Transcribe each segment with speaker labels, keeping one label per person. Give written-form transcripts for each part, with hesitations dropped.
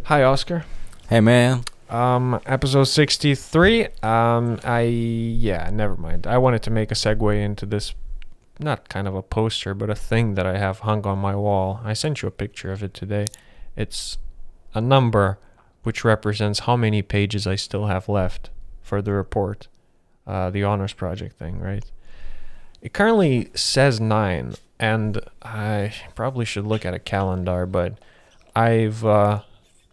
Speaker 1: Hi, Oscar.
Speaker 2: Hey man.
Speaker 1: Episode 63. Never mind. I wanted to make a segue into this, not kind of a poster, but a thing that I have hung on my wall. I sent you a picture of it today. It's a number which represents how many pages I still have left for the report, the honors project thing, right? It currently says 9, and I probably should look at a calendar, but I've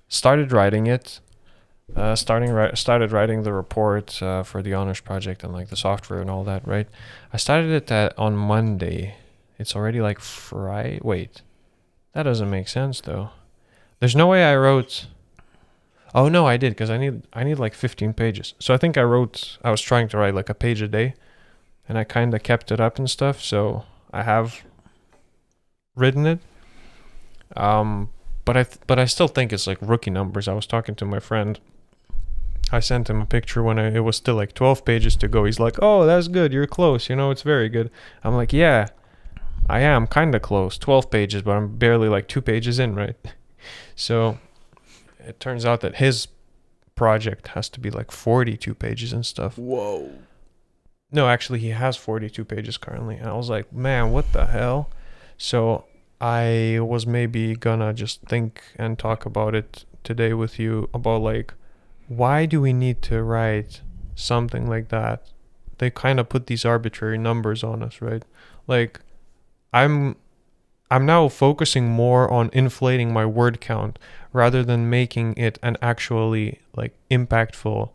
Speaker 1: started writing it. Started writing the report for the honors project and like the software and all that, right? I started it on Monday. It's already like Friday. Wait, that doesn't make sense though. There's no way I wrote. Oh no, I did because I need like 15 pages. So I think I was trying to write like a page a day, and I kind of kept it up and stuff. So I have written it. But I still think it's like rookie numbers. I was talking to my friend. I sent him a picture when it was still like 12 pages to go. He's like, "Oh, that's good. You're close. It's very good." I'm like, "Yeah, I am kind of close. 12 pages, but I'm barely like 2 pages in, right?" So it turns out that his project has to be like 42 pages and stuff.
Speaker 2: Whoa.
Speaker 1: No, actually, he has 42 pages currently. And I was like, "Man, what the hell?" So I was maybe gonna just think and talk about it today with you about like, why do we need to write something like that? They kind of put these arbitrary numbers on us, right? Like, I'm now focusing more on inflating my word count rather than making it an actually like impactful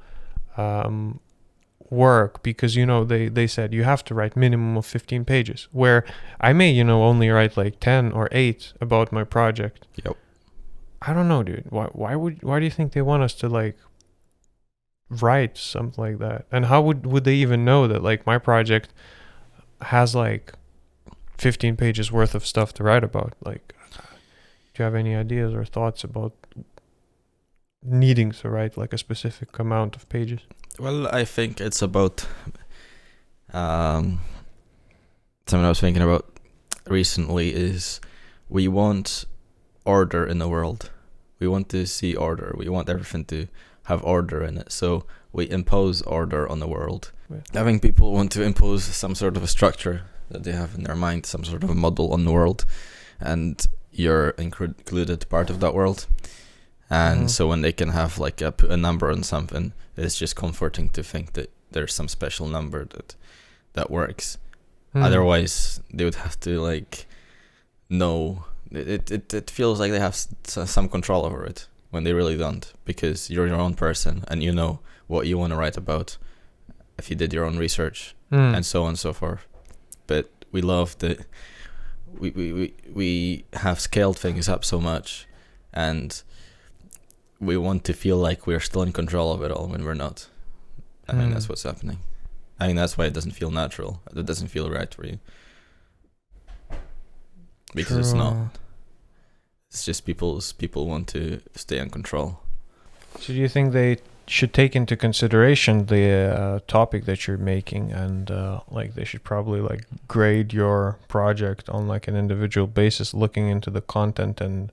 Speaker 1: work, because they said you have to write minimum of 15 pages, where I may only write like 10 or 8 about my project.
Speaker 2: Yep.
Speaker 1: I don't know, dude. Why do you think they want us to like write something like that? And how would they even know that like my project has like 15 pages worth of stuff to write about? Like, do you have any ideas or thoughts about needing to write like a specific amount of pages?
Speaker 2: Well, I think it's about something I was thinking about recently is we want order in the world. We want to see order. We want everything to have order in it. So we impose order on the world.
Speaker 1: Yeah.
Speaker 2: I think people want to impose some sort of a structure that they have in their mind, some sort of a model on the world, and you're included part of that world. And so when they can have like put a number on something, it's just comforting to think that there's some special number that works. Otherwise, they would have to like know. It feels like they have some control over it when they really don't, because you're your own person and you know what you want to write about if you did your own research and so on and so forth. But we love that we have scaled things up so much, and we want to feel like we're still in control of it all when we're not. I think that's what's happening. I think that's why it doesn't feel natural. It doesn't feel right for you. Because it's not. It's just people want to stay in control.
Speaker 1: So do you think they should take into consideration the topic that you're making, and like they should probably like grade your project on like an individual basis, looking into the content and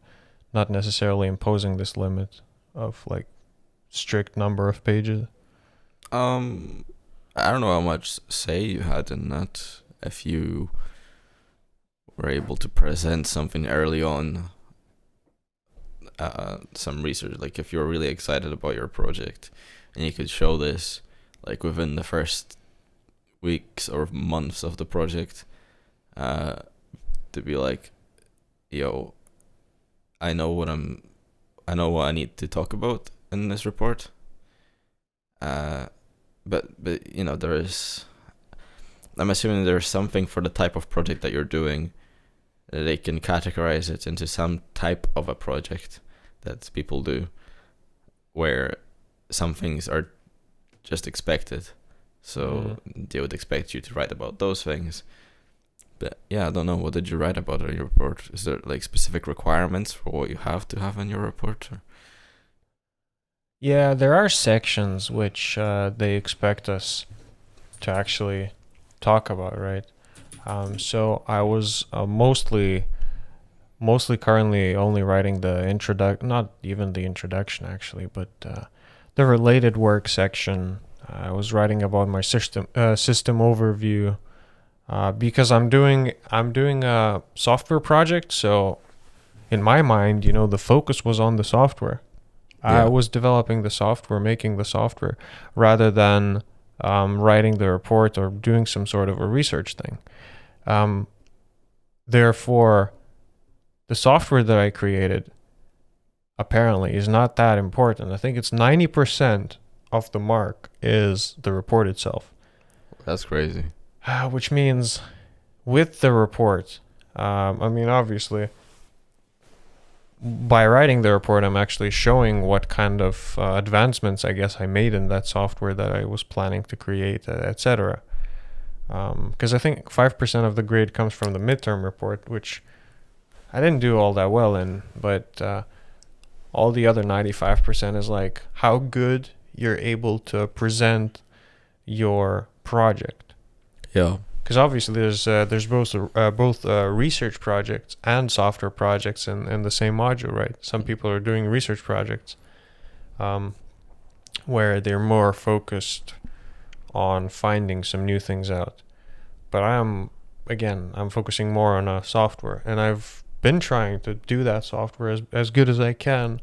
Speaker 1: not necessarily imposing this limit of like strict number of pages?
Speaker 2: I don't know how much say you had in that. If you were able to present something early on, some research, like if you're really excited about your project and you could show this like within the first weeks or months of the project, to be like, yo, I know what I need to talk about in this report. But I'm assuming there's something for the type of project that you're doing that they can categorize it into some type of a project that people do, where some things are just expected. So they would expect you to write about those things. But yeah, I don't know. What did you write about in your report? Is there like specific requirements for what you have to have in your report? Or?
Speaker 1: Yeah, there are sections which they expect us to actually talk about, right? So I was mostly mostly currently only writing the not even the introduction actually, but the related work section. I was writing about my system overview because I'm doing a software project. So in my mind, the focus was on the software. I
Speaker 2: Yeah.
Speaker 1: was developing the software, making the software, rather than writing the report or doing some sort of a research thing. Um, Therefore, the software that I created apparently is not that important. I think it's 90% of the mark is the report itself,
Speaker 2: That's crazy.
Speaker 1: which means with the report, obviously, by writing the report, I'm actually showing what kind of advancements I guess I made in that software that I was planning to create, etc. Because I think 5% of the grade comes from the midterm report, which I didn't do all that well in, but all the other 95% is like how good you're able to present your project.
Speaker 2: Yeah.
Speaker 1: Because obviously there's both research projects and software projects in the same module, right? Some people are doing research projects where they're more focused on finding some new things out. But I'm focusing more on a software, and I've been trying to do that software as good as I can.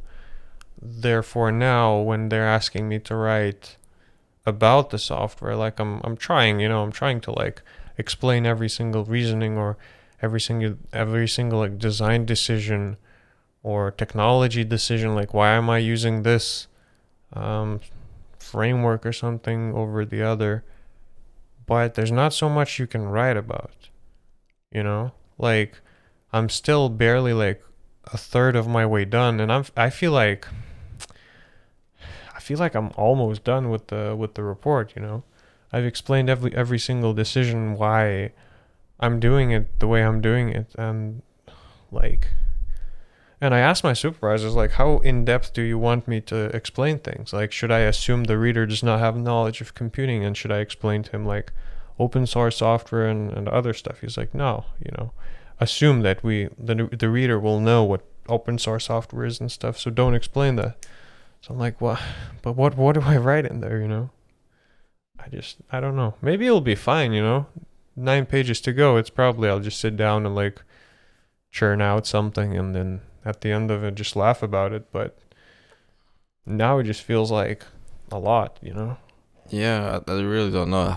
Speaker 1: Therefore, now when they're asking me to write about the software, like I'm trying to like explain every single reasoning or every single like design decision or technology decision, like why am I using this framework or something over the other. But there's not so much you can write about, like I'm still barely like a third of my way done, and I feel like I'm almost done with the report. I've explained every single decision why I'm doing it the way I'm doing it, and I asked my supervisors, like, how in depth do you want me to explain things? Like, should I assume the reader does not have knowledge of computing, and should I explain to him like open source software and other stuff? He's like, no, assume that the reader will know what open source software is and stuff, so don't explain that. So I'm like, well, but what do I write in there? I don't know. Maybe it'll be fine. 9 pages to go. It's probably I'll just sit down and like churn out something, and then at the end of it just laugh about it. But now it just feels like a lot.
Speaker 2: Yeah, I really don't know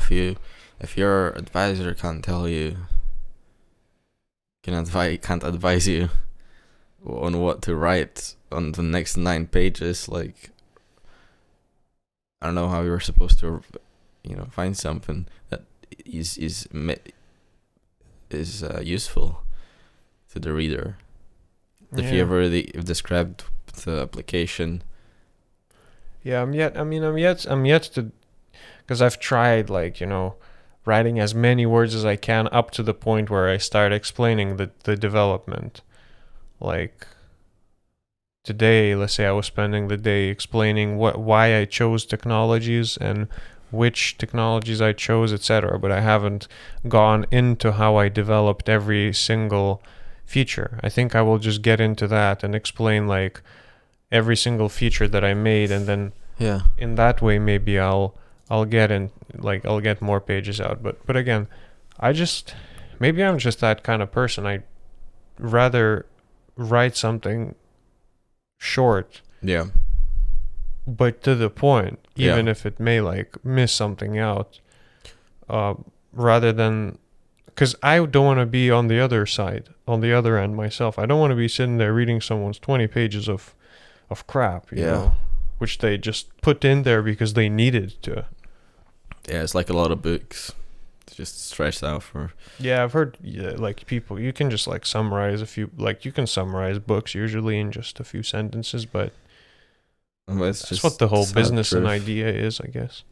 Speaker 2: if your advisor can't tell you, can't advise you on what to write on the next 9 pages. Like, I don't know how you're supposed to, find something that is useful to the reader. If you ever described the application.
Speaker 1: Yeah, I'm yet to, because I've tried writing as many words as I can up to the point where I start explaining the development. Like today, let's say I was spending the day explaining why I chose technologies and which technologies I chose, etc. But I haven't gone into how I developed every single feature. I think I will just get into that and explain like every single feature that I made, and then in that way maybe I'll get more pages out. But again, maybe I'm just that kind of person. I rather write something short, but to the point, even if it may like miss something out, rather than, because I don't want to be on the other side, on the other end myself. I don't want to be sitting there reading someone's 20 pages of crap, you know, which they just put in there because they needed to.
Speaker 2: Yeah, it's like a lot of books. It's just stretched out for. Yeah,
Speaker 1: I've heard like people, you can just like summarize you can summarize books usually in just a few sentences, but that's what the whole business and idea is, I guess.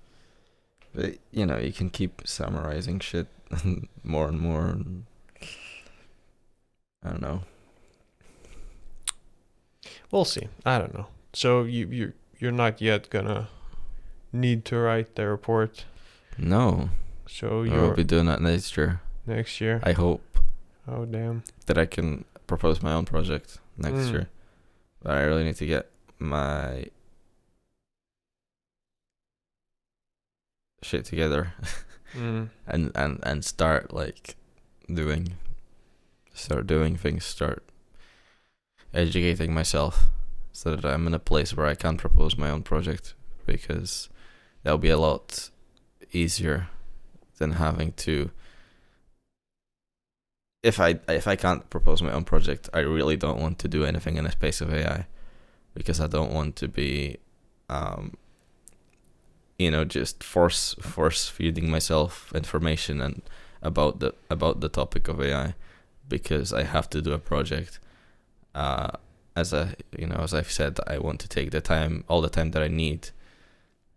Speaker 2: But, you can keep summarizing shit more and more. I don't know.
Speaker 1: We'll see. I don't know. So you're not yet gonna need to write the report?
Speaker 2: No.
Speaker 1: So
Speaker 2: I'll be doing that next year.
Speaker 1: Next year?
Speaker 2: I hope.
Speaker 1: Oh, damn.
Speaker 2: That I can propose my own project next
Speaker 1: Mm.
Speaker 2: year, but I really need to get my shit together
Speaker 1: Mm.
Speaker 2: and start like doing things, start educating myself so that I'm in a place where I can propose my own project, because that'll be a lot easier than having to. If I can't propose my own project, I really don't want to do anything in the space of AI, because I don't want to be just force feeding myself information and about the topic of AI, because I have to do a project. As I've said, I want to take all the time that I need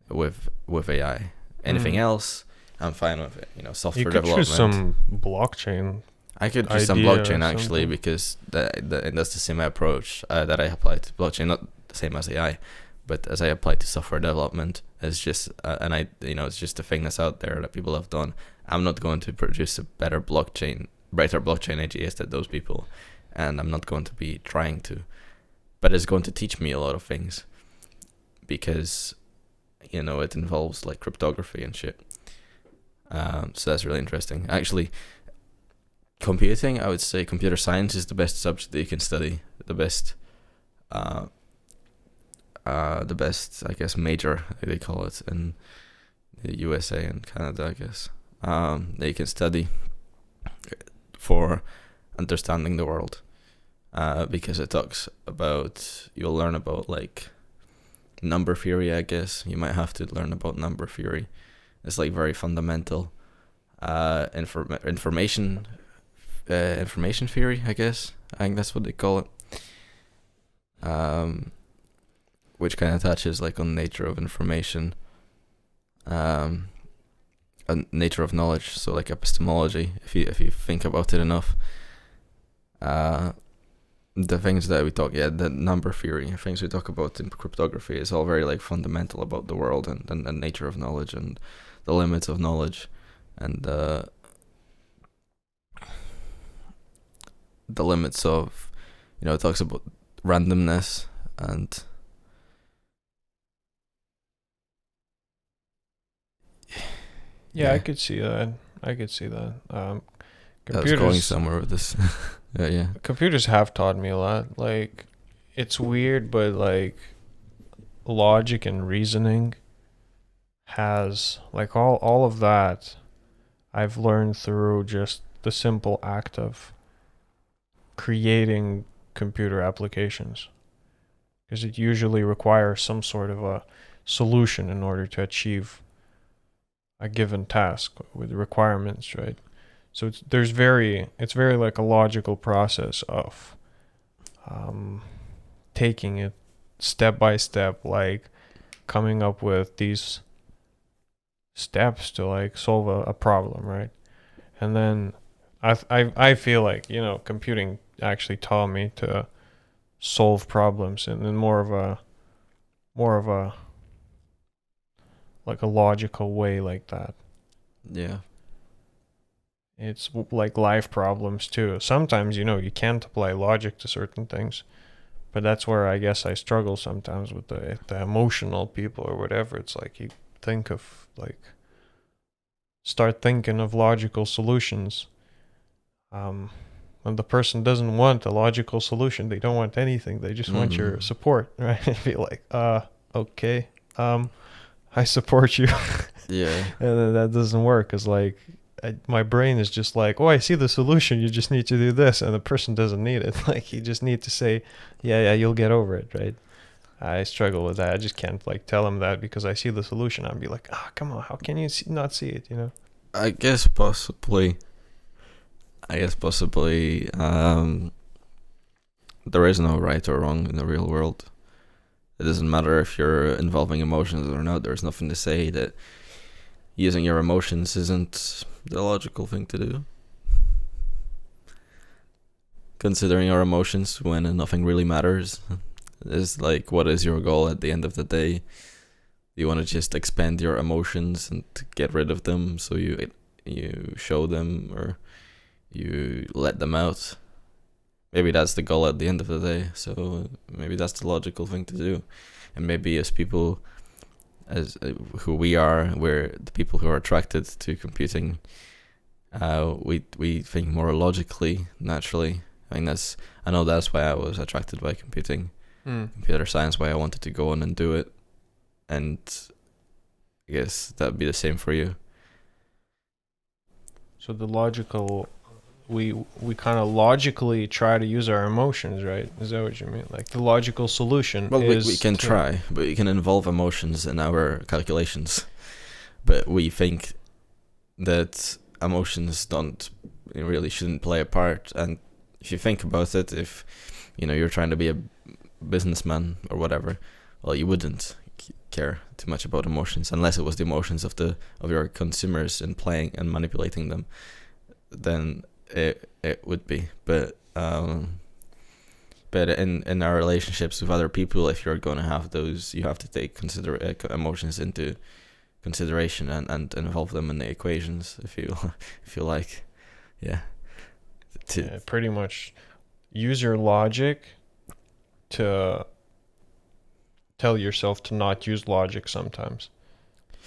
Speaker 2: with AI. Anything else, I'm fine with it. Software
Speaker 1: You could
Speaker 2: development.
Speaker 1: choose some blockchain.
Speaker 2: I could choose some
Speaker 1: idea or
Speaker 2: blockchain actually,
Speaker 1: something.
Speaker 2: because that's the same approach that I apply to blockchain. Not the same as AI, but as I apply to software development, it's just it's just a thing that's out there that people have done. I'm not going to produce a brighter blockchain ideas than those people, and I'm not going to be trying to. But it's going to teach me a lot of things, because it involves like cryptography and shit. So that's really interesting. Actually, computing, I would say computer science is the best subject that you can study. The best, I guess, major they call it in the USA and Canada, I guess. That you can study for understanding the world, because it talks about, you'll learn about like number theory, I guess. You might have to learn about number theory. It's like very fundamental information theory, I guess. I think that's what they call it. Which kind of touches like on nature of information, and nature of knowledge. So like epistemology, if you think about it enough. The things that we talk, the number theory, things we talk about in cryptography is all very like fundamental about the world and nature of knowledge and the limits of knowledge, and the limits of, it talks about randomness and
Speaker 1: Yeah, I could see that. I could see that.
Speaker 2: I was going somewhere with this. yeah.
Speaker 1: Computers have taught me a lot. Like, it's weird, but like, logic and reasoning has like all of that. I've learned through just the simple act of creating computer applications, because it usually requires some sort of a solution in order to achieve a given task with requirements, right? So it's very like a logical process of taking it step by step, like coming up with these steps to like solve a problem, right? And then I feel like, computing actually taught me to solve problems in more of a like a logical way like that.
Speaker 2: Yeah.
Speaker 1: It's like life problems too. Sometimes, you can't apply logic to certain things, but that's where I guess I struggle sometimes with the emotional people or whatever. It's like you start thinking of logical solutions. When the person doesn't want a logical solution, they don't want anything. They just want your support, right? And be like, okay, I support you.
Speaker 2: Yeah.
Speaker 1: And then that doesn't work, because like my brain is just like, oh, I see the solution, you just need to do this, and the person doesn't need it. Like, you just need to say, yeah, you'll get over it, right? I struggle with that. I just can't like tell him that because I see the solution. I'd be like, come on, how can you not see it,
Speaker 2: I guess possibly there is no right or wrong in the real world. It doesn't matter if you're involving emotions or not. There's nothing to say that using your emotions isn't the logical thing to do. Considering your emotions when nothing really matters is like, what is your goal at the end of the day? You want to just expand your emotions and get rid of them, so you show them or you let them out. maybe that's the goal at the end of the day. So maybe that's the logical thing to do. And maybe as people, as who we are, we're the people who are attracted to computing. We think more logically, naturally. I know that's why I was attracted by computer science, why I wanted to go on and do it. And I guess that'd be the same for you.
Speaker 1: So the logical, we kind of logically try to use our emotions, right? Is that what you mean? Like the logical solution is
Speaker 2: we can try, but we can involve emotions in our calculations. But we think that emotions really shouldn't play a part. And if you think about it, if you're trying to be a businessman or whatever, well, you wouldn't care too much about emotions unless it was the emotions of your consumers and playing and manipulating them. Then it would be. But in our relationships with other people, if you're going to have those, you have to take emotions into consideration and involve them in the equations, if you like. Yeah.
Speaker 1: Pretty much use your logic to tell yourself to not use logic sometimes.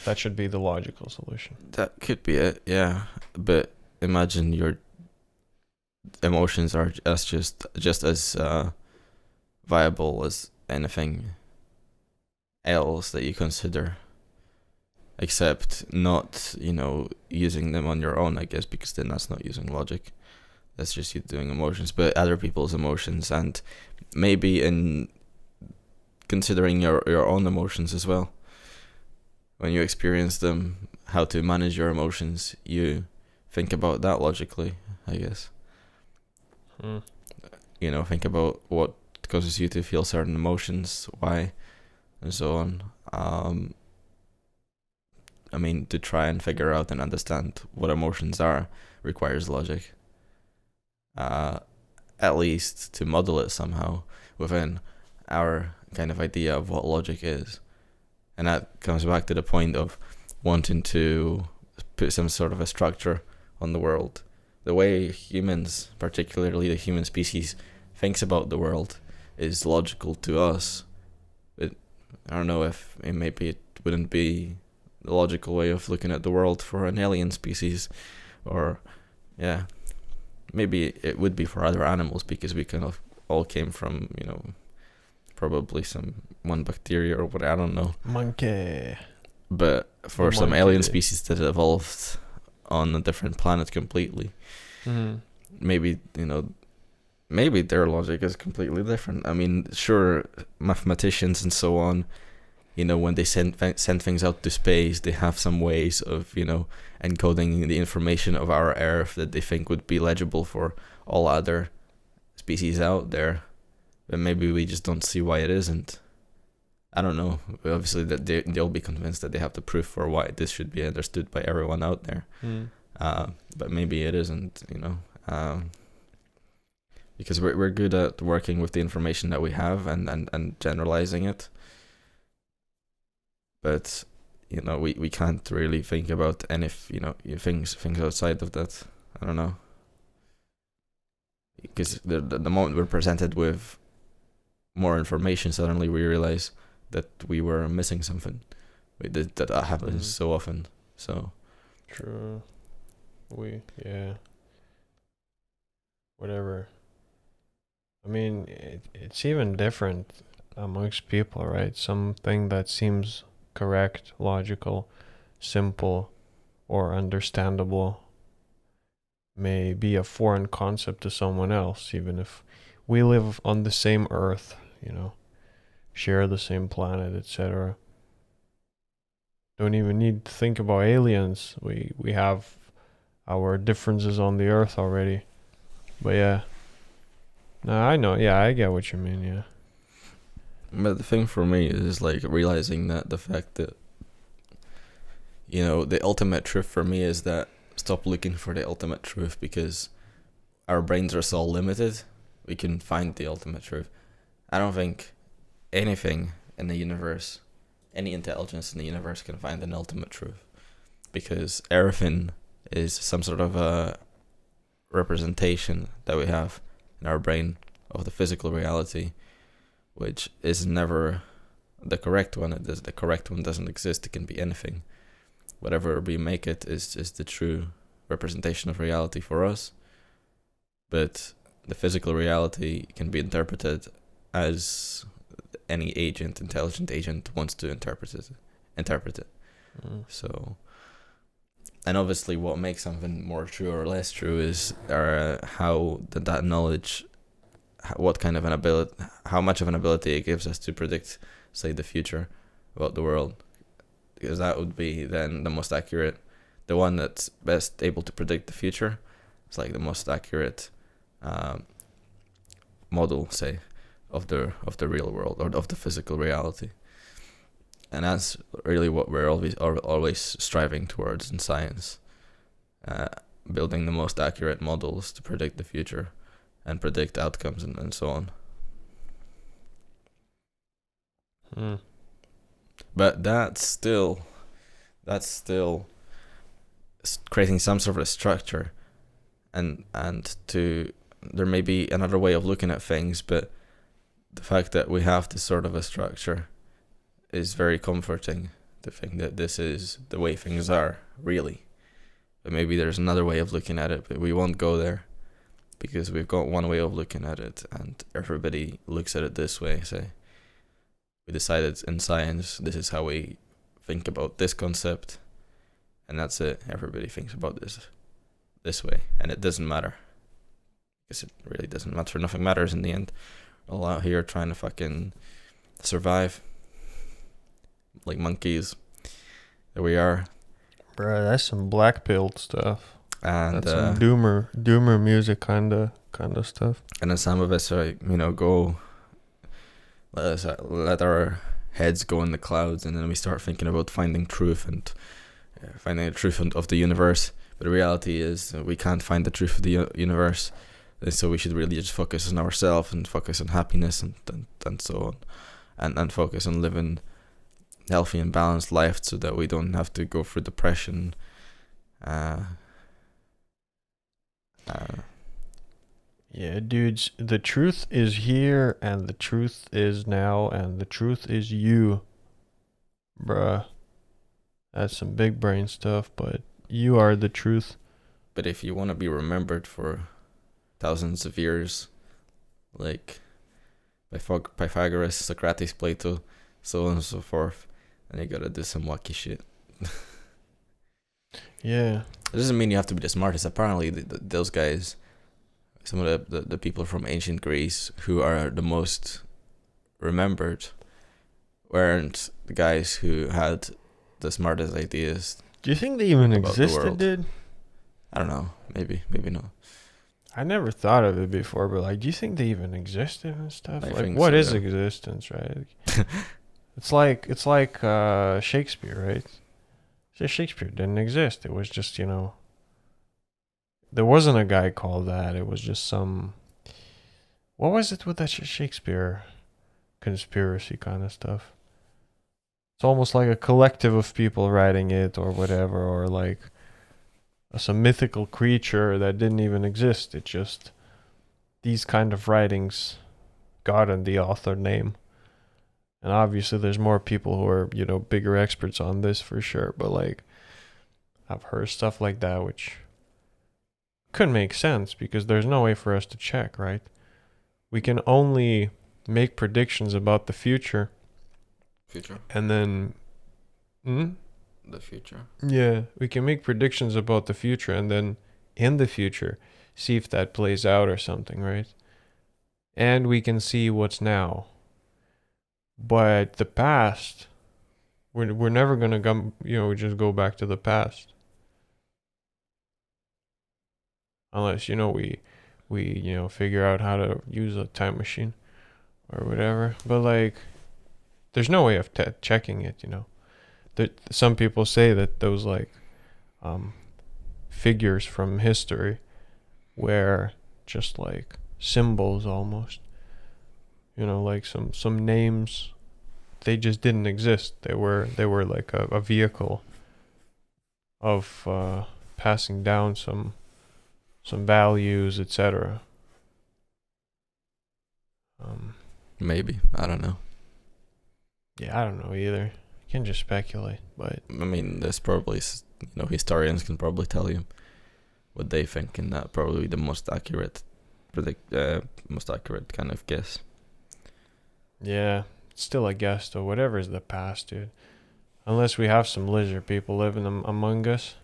Speaker 1: That should be the logical solution.
Speaker 2: That could be it, yeah. But imagine your emotions are just as viable as anything else that you consider, except not using them on your own, I guess, because then that's not using logic. That's just you doing emotions. But other people's emotions, and maybe in considering your own emotions as well. When you experience them, how to manage your emotions, you think about that logically, I guess. Think about what causes you to feel certain emotions, why, and so on. To try and figure out and understand what emotions are requires logic. At least to model it somehow within our kind of idea of what logic is. And that comes back to the point of wanting to put some sort of a structure on the world. The way humans, particularly the human species, thinks about the world is logical to us. But I don't know if maybe it wouldn't be the logical way of looking at the world for an alien species. Or, yeah, maybe it would be for other animals, because we kind of all came from, probably one bacteria or what, I don't know.
Speaker 1: Monkey.
Speaker 2: But for some alien species that evolved on a different planet completely, maybe their logic is completely different. Sure, mathematicians and so on, when they send things out to space, they have some ways of encoding the information of our Earth that they think would be legible for all other species out there. But maybe we just don't see why it isn't. I don't know. Obviously, that they'll be convinced that they have the proof for why this should be understood by everyone out there. But maybe it isn't. Because we're good at working with the information that we have and generalizing it. But we can't really think about any things outside of that. I don't know. Because the moment we're presented with more information, suddenly we realize that we were missing something. That happens so often. So
Speaker 1: true. Whatever. It's even different amongst people, right? Something that seems correct, logical, simple, or understandable may be a foreign concept to someone else, even if we live on the same earth, share the same planet, etc. Don't even need to think about aliens. We have our differences on the earth already. But yeah. No, I know. Yeah, I get what you mean, yeah.
Speaker 2: But the thing for me is realizing that the fact that the ultimate truth for me is that stop looking for the ultimate truth, because our brains are so limited. We can find the ultimate truth. I don't think anything in the universe, any intelligence in the universe can find an ultimate truth, because everything is some sort of a representation that we have in our brain of the physical reality, which is never the correct one. The correct one doesn't exist. It can be anything. Whatever we make it is the true representation of reality for us. But the physical reality can be interpreted as any intelligent agent wants to interpret it. So, and obviously what makes something more true or less true is how that knowledge, how much of an ability it gives us to predict, say, the future about the world, because that would be then the most accurate. The one that's best able to predict the future is like the most accurate model, say, of the real world or of the physical reality. And that's really what we're always striving towards in science, building the most accurate models to predict the future and predict outcomes and so on. But that's still creating some sort of structure, and there may be another way of looking at things, but the fact that we have this sort of a structure is very comforting, to think that this is the way things are, really. But maybe there's another way of looking at it, but we won't go there, because we've got one way of looking at it, and everybody looks at it this way, say. We decided in science, this is how we think about this concept, and that's it. Everybody thinks about this way, and it doesn't matter. Because it really doesn't matter. Nothing matters in the end. We're all out here trying to fucking survive. Like monkeys. There we are.
Speaker 1: Bro, that's some black pilled stuff.
Speaker 2: And
Speaker 1: that's some doomer music kind of stuff.
Speaker 2: And then some of us are, go, let our heads go in the clouds, and then we start thinking about finding truth and finding the truth of the universe. But the reality is we can't find the truth of the universe, and so we should really just focus on ourselves and focus on happiness and so on, and focus on living healthy and balanced life, so that we don't have to go through depression.
Speaker 1: Yeah, dudes, the truth is here, and the truth is now, and the truth is you. Bruh. That's some big brain stuff, but you are the truth.
Speaker 2: But if you want to be remembered for thousands of years, like Pythagoras, Socrates, Plato, so on and so forth, then you gotta do some wacky shit.
Speaker 1: Yeah.
Speaker 2: It doesn't mean you have to be the smartest. Apparently, those guys, some of the people from ancient Greece who are the most remembered, weren't the guys who had the smartest ideas.
Speaker 1: Do you think they even
Speaker 2: about the
Speaker 1: existed,
Speaker 2: world.
Speaker 1: dude?
Speaker 2: I don't know. Maybe not.
Speaker 1: I never thought of it before, but like, do you think they even existed and stuff?
Speaker 2: I
Speaker 1: Like,
Speaker 2: think
Speaker 1: what
Speaker 2: so,
Speaker 1: is
Speaker 2: yeah.
Speaker 1: existence, right? It's like Shakespeare, right? So Shakespeare didn't exist. It was just, there wasn't a guy called that. It was just some. What was it with that Shakespeare conspiracy kind of stuff? It's almost like a collective of people writing it or whatever, or like some mythical creature that didn't even exist. It just, these kind of writings got in the author name. And obviously there's more people who are, bigger experts on this for sure. But like, I've heard stuff like that, which could make sense because there's no way for us to check, right? We can only make predictions about the future. And then...
Speaker 2: The future.
Speaker 1: Yeah, we can make predictions about the future and then in the future see if that plays out or something, right? And we can see what's now. But the past, we're never going to come, just go back to the past. Unless, we figure out how to use a time machine or whatever. But like, there's no way of checking it, Some people say that those like figures from history were just like symbols almost. Like some names, they just didn't exist. They were like a vehicle of passing down some values, etc.
Speaker 2: Maybe, I don't know.
Speaker 1: Yeah, I don't know either. You can just speculate, but
Speaker 2: I mean, there's probably historians can probably tell you what they think, and that probably the most accurate most accurate kind of guess.
Speaker 1: yeah, it's still a guess though. Whatever is the past, dude. Unless we have some lizard people living among us,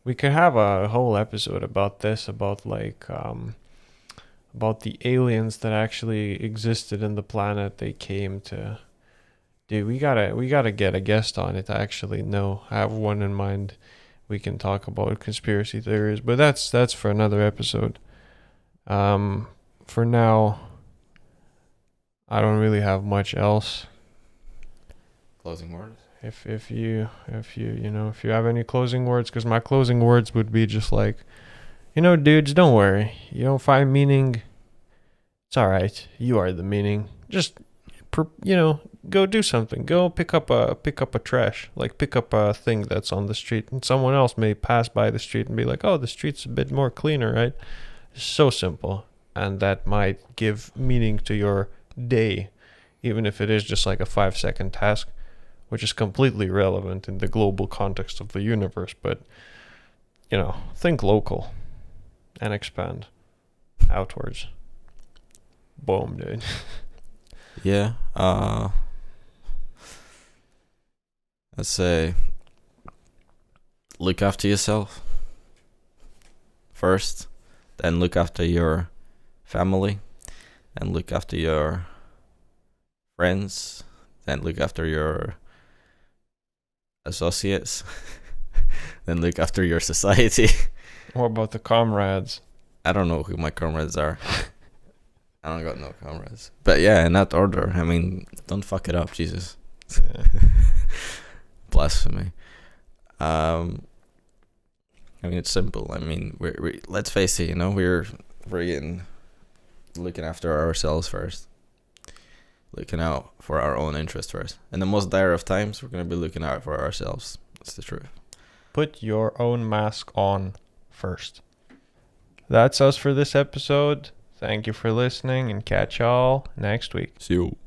Speaker 1: we could have a whole episode about this, about about the aliens that actually existed in the planet they came to. Dude, we gotta get a guest on it to actually know. I have one in mind. We can talk about conspiracy theories, but that's for another episode. For now, I don't really have much else.
Speaker 2: Closing words.
Speaker 1: If you have any closing words, because my closing words would be just like, dudes, don't worry. You don't find meaning. It's all right. You are the meaning. Just go do something. Go pick up a trash, like pick up a thing that's on the street, and someone else may pass by the street and be like, oh, the street's a bit more cleaner, right? It's so simple, and that might give meaning to your day, even if it is just like a 5-second task, which is completely irrelevant in the global context of the universe. But think local and expand outwards. Boom, dude.
Speaker 2: Yeah. Let's say, look after yourself first, then look after your family, and look after your friends, then look after your associates, then look after your society.
Speaker 1: What about the comrades?
Speaker 2: I don't know who my comrades are. I don't got no comrades. But yeah, in that order. I mean, don't fuck it up, Jesus.
Speaker 1: Yeah.
Speaker 2: Blasphemy. I mean, it's simple. I mean, we let's face it. We're looking after ourselves first, looking out for our own interest first. In the most dire of times, we're gonna be looking out for ourselves. That's the truth.
Speaker 1: Put your own mask on first. That's us for this episode. Thank you for listening, and catch y'all next week.
Speaker 2: See you.